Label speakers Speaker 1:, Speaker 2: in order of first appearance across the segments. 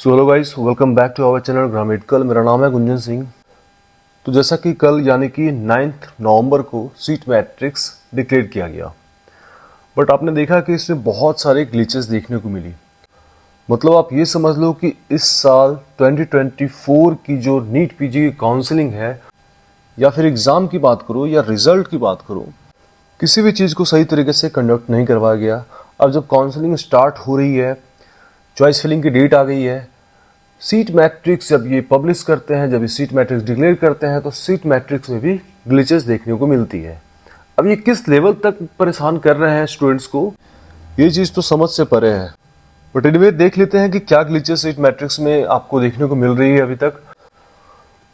Speaker 1: So hello guys, welcome back to our channel Grammatical. मेरा नाम है गुंजन सिंह। तो जैसा कि कल यानी कि 9 नवंबर को सीट मैट्रिक्स डिक्लेयर किया गया, बट आपने देखा कि इसमें बहुत सारे ग्लिचेस देखने को मिली। मतलब आप ये समझ लो कि इस साल 2024 की जो नीट पीजी की काउंसलिंग है, या फिर एग्ज़ाम की बात करो या रिजल्ट की बात करो, किसी भी चीज़ को सही तरीके से कंडक्ट नहीं करवाया गया। अब जब काउंसलिंग स्टार्ट हो रही है, चॉइस फिलिंग की डेट आ गई है, सीट मैट्रिक्स जब ये पब्लिश करते हैं, जब ये सीट मैट्रिक्स डिक्लेयर करते हैं, तो सीट मैट्रिक्स में भी ग्लिचेस देखने को मिलती है। अब ये किस लेवल तक परेशान कर रहे हैं स्टूडेंट्स को, ये चीज़ तो समझ से परे है। बट एनीवे देख लेते हैं कि क्या ग्लिचेस सीट मैट्रिक्स में आपको देखने को मिल रही है अभी तक।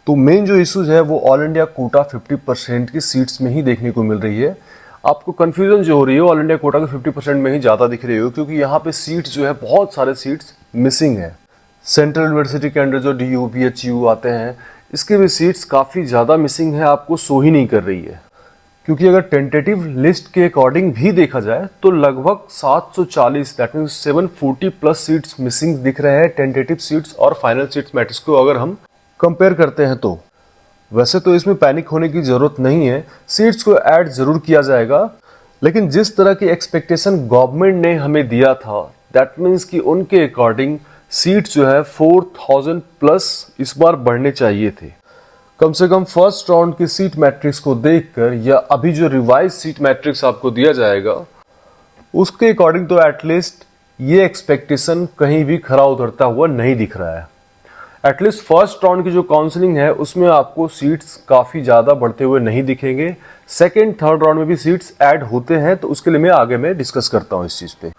Speaker 1: तो मेन जो इश्यूज है वो ऑल इंडिया कोटा 50% की सीट्स में ही देखने को मिल रही है। आपको कंफ्यूजन जो हो रही है ऑल इंडिया कोटा के 50% में ही ज़्यादा दिख रही हो, क्योंकि यहाँ पे सीट्स जो है बहुत सारे सीट्स मिसिंग है। सेंट्रल यूनिवर्सिटी के अंडर जो DU BHU आते हैं, इसके भी सीट्स काफ़ी ज़्यादा मिसिंग है, आपको शो ही नहीं कर रही है। क्योंकि अगर टेंटेटिव लिस्ट के अकॉर्डिंग भी देखा जाए तो लगभग 740 that means 740 plus seats missing दिख रहे हैं, टेंटेटिव सीट्स और फाइनल सीट्स मैट्रिक्स को अगर हम कंपेयर करते हैं तो। वैसे तो इसमें पैनिक होने की ज़रूरत नहीं है, सीट्स को ऐड ज़रूर किया जाएगा, लेकिन जिस तरह की एक्सपेक्टेशन गवर्नमेंट ने हमें दिया था, दैट मीन्स कि उनके अकॉर्डिंग सीट्स जो है 4000 प्लस इस बार बढ़ने चाहिए थे। कम से कम फर्स्ट राउंड की सीट मैट्रिक्स को देखकर, या अभी जो रिवाइज सीट मैट्रिक्स आपको दिया जाएगा उसके अकॉर्डिंग, तो एटलीस्ट ये एक्सपेक्टेशन कहीं भी खरा उतरता हुआ नहीं दिख रहा है। एटलीस्ट फर्स्ट राउंड की जो काउंसलिंग है उसमें आपको सीट्स काफ़ी ज़्यादा बढ़ते हुए नहीं दिखेंगे। सेकेंड थर्ड राउंड में भी सीट्स ऐड होते हैं, तो उसके लिए मैं आगे डिस्कस करता हूँ इस चीज़ पे।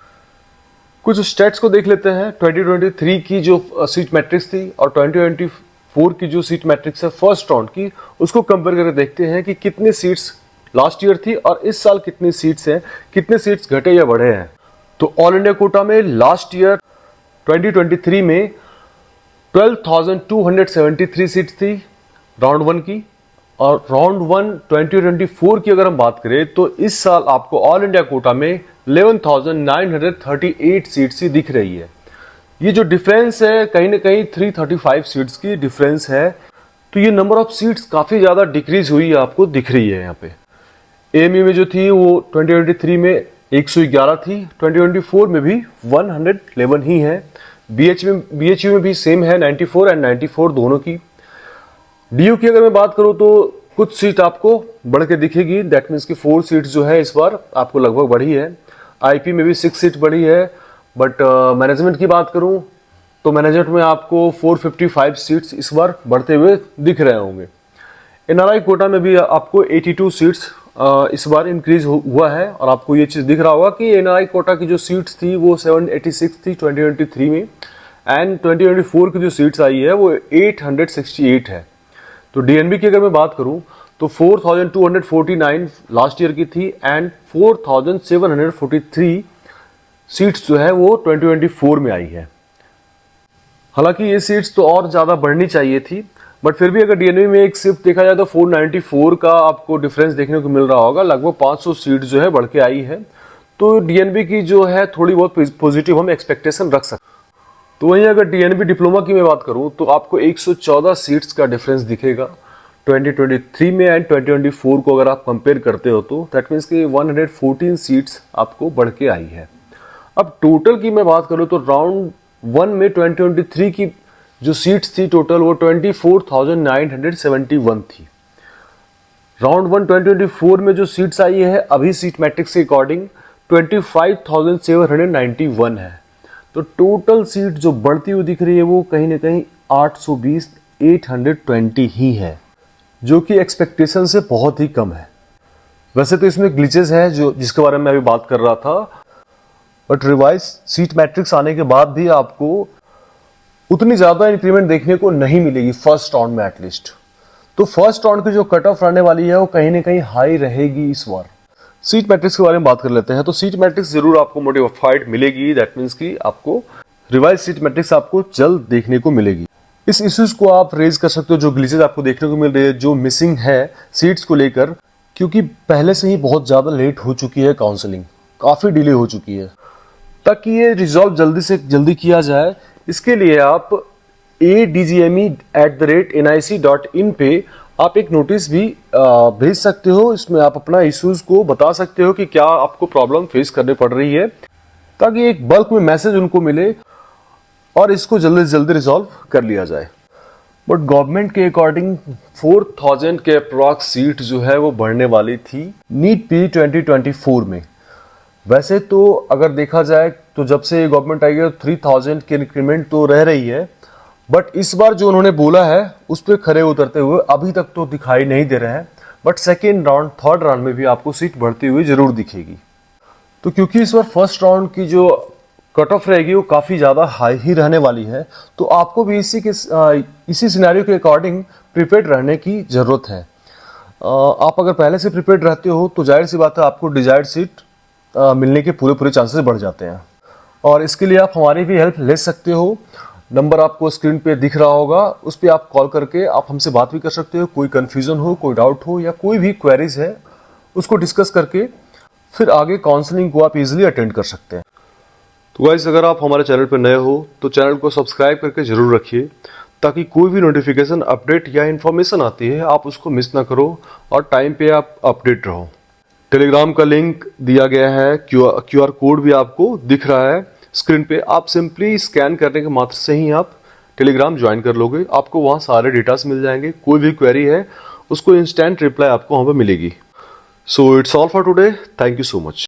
Speaker 1: कुछ स्टेट्स को देख लेते हैं। 2023 की जो सीट मैट्रिक्स थी और 2024 की जो सीट मैट्रिक्स है फर्स्ट राउंड की, उसको कंपेयर करके देखते हैं कि कितनी सीट्स लास्ट ईयर थी और इस साल कितनी सीट्स हैं, कितने सीट्स घटे या बढ़े हैं। तो ऑल इंडिया कोटा में लास्ट ईयर 2023 में 12,273 सीट्स थी राउंड वन की, और राउंड वन 2024 की अगर हम बात करें तो इस साल आपको ऑल इंडिया कोटा में 11,938 सीट्स ही दिख रही है। ये जो डिफरेंस है कहीं ना कहीं 335 सीट्स की डिफरेंस है। तो ये नंबर ऑफ सीट्स काफी ज्यादा डिक्रीज हुई है, आपको दिख रही है यहाँ पे। AMU में जो थी वो 2023 में 111 थी, 2024 में भी 111 ही है। BHU में भी सेम है, 94 एंड 94 दोनों की। DU की अगर मैं बात करूं तो कुछ सीट आपको बढ़ के दिखेगी, दैट मीन्स की 4 सीट्स जो है इस बार आपको लगभग बढ़ी है। IP में भी 6 सीट बढ़ी है। बट मैनेजमेंट की बात करूं तो मैनेजमेंट में आपको 455 सीट्स इस बार बढ़ते हुए दिख रहे होंगे। NRI कोटा में भी आपको 82 सीट्स इस बार इंक्रीज हुआ है, और आपको ये चीज़ दिख रहा होगा कि NRI कोटा की जो सीट्स थी वो 786 थी 2023 में, एंड 2024 की जो सीट्स आई है वो 868 है। तो DNB की अगर मैं बात करूं तो 4,249 लास्ट ईयर की थी एंड 4,743 सीट्स जो है वो 2024 में आई है। हालांकि ये सीट्स तो और ज़्यादा बढ़नी चाहिए थी, बट फिर भी अगर DNB में एक शिफ्ट देखा जाए तो 494 का आपको डिफरेंस देखने को मिल रहा होगा, लगभग 500 सीट जो है बढ़ के आई है। तो DNB की जो है थोड़ी बहुत पॉजिटिव हम एक्सपेक्टेशन रख सकते हैं। तो वहीं अगर DNB डिप्लोमा की मैं बात करूं तो आपको 114 सीट्स का डिफरेंस दिखेगा 2023 में एंड 2024 को अगर आप कंपेयर करते हो तो दैट मीन्स कि 114 सीट्स आपको बढ़ के आई है। अब टोटल की मैं बात करूं तो राउंड वन में 2023 की जो सीट्स थी टोटल वो 24,971 थी। राउंड वन 2024 में जो सीट्स आई है अभी सीट मैट्रिक्स के अकॉर्डिंग 25,791 है। तो टोटल सीट जो बढ़ती हुई दिख रही है वो कहीं ना कहीं 820 820 ही है, जो कि एक्सपेक्टेशन से बहुत ही कम है। वैसे तो इसमें ग्लिचेस है जो जिसके बारे में अभी बात कर रहा था, बट रिवाइज सीट मैट्रिक्स आने के बाद भी आपको उतनी ज्यादा इंक्रीमेंट देखने को नहीं मिलेगी फर्स्ट राउंड में एटलीस्ट। तो फर्स्ट राउंड की जो कट ऑफ रहने वाली है वो कहीं ना कहीं हाई रहेगी इस बार। सीट मैट्रिक्स के बारे में बात कर लेते हैं। तो सीट मैट्रिक्स जरूर आपको मॉडिफाइड मिलेगी, दैट मीन्स कि आपको रिवाइज सीट मैट्रिक्स आपको जल्द देखने को मिलेगी। इस इश्यूज को आप रेज कर सकते हो, जो ग्लिचेस आपको देखने को मिल रही है, जो मिसिंग है सीट्स को लेकर, क्योंकि पहले से ही बहुत ज्यादा लेट हो चुकी है काउंसलिंग, काफी डिले हो चुकी है। ताकि ये रिजॉल्व जल्दी से जल्दी किया जाए, इसके लिए आप adgme@nic.in पे आप एक नोटिस भी भेज सकते हो। इसमें आप अपना इश्यूज को बता सकते हो कि क्या आपको प्रॉब्लम फेस करनी पड़ रही है, ताकि एक बल्क में मैसेज उनको मिले और इसको जल्दी से जल्दी रिजॉल्व कर लिया जाए। बट गवर्नमेंट के अकॉर्डिंग 4000 के अप्रॉक्स सीट जो है वो बढ़ने वाली थी नीट पी 2024 में। वैसे तो अगर देखा जाए तो जब से गवर्नमेंट आई है 3000 की इंक्रीमेंट तो रह रही है, बट इस बार जो उन्होंने बोला है उस पर खरे उतरते हुए अभी तक तो दिखाई नहीं दे रहा है। But second round third round में भी आपको सीट बढ़ती हुई जरूर दिखेगी। तो क्योंकि इस बार फर्स्ट राउंड की जो कट ऑफ रहेगी वो काफी ज्यादा हाई ही रहने वाली है, तो आपको भी इसी सिनेरियो के अकॉर्डिंग प्रिपेयर्ड रहने की जरूरत है। आप अगर पहले से प्रिपेयर्ड रहते हो तो जाहिर सी बात है आपको डिजायर्ड सीट मिलने के पूरे चांसेस बढ़ जाते हैं। और इसके लिए आप हमारी भी हेल्प ले सकते हो। नंबर आपको स्क्रीन पे दिख रहा होगा, उस पर आप कॉल करके आप हमसे बात भी कर सकते हो। कोई कंफ्यूजन हो, कोई डाउट हो या कोई भी क्वेरीज है उसको डिस्कस करके फिर आगे काउंसलिंग को आप इजीली अटेंड कर सकते हैं। तो गाइस, अगर आप हमारे चैनल पर नए हो तो चैनल को सब्सक्राइब करके जरूर रखिए, ताकि कोई भी नोटिफिकेशन, अपडेट या इन्फॉर्मेशन आती है आप उसको मिस ना करो और टाइम पे आप अपडेट रहो। टेलीग्राम का लिंक दिया गया है, क्यूआर कोड भी आपको दिख रहा है स्क्रीन पे। आप सिंपली स्कैन करने के मात्र से ही आप टेलीग्राम ज्वाइन कर लोगे, आपको वहाँ सारे डेटास मिल जाएंगे। कोई भी क्वेरी है उसको इंस्टेंट रिप्लाई आपको वहाँ पर मिलेगी। So it's all for today, thank you so much.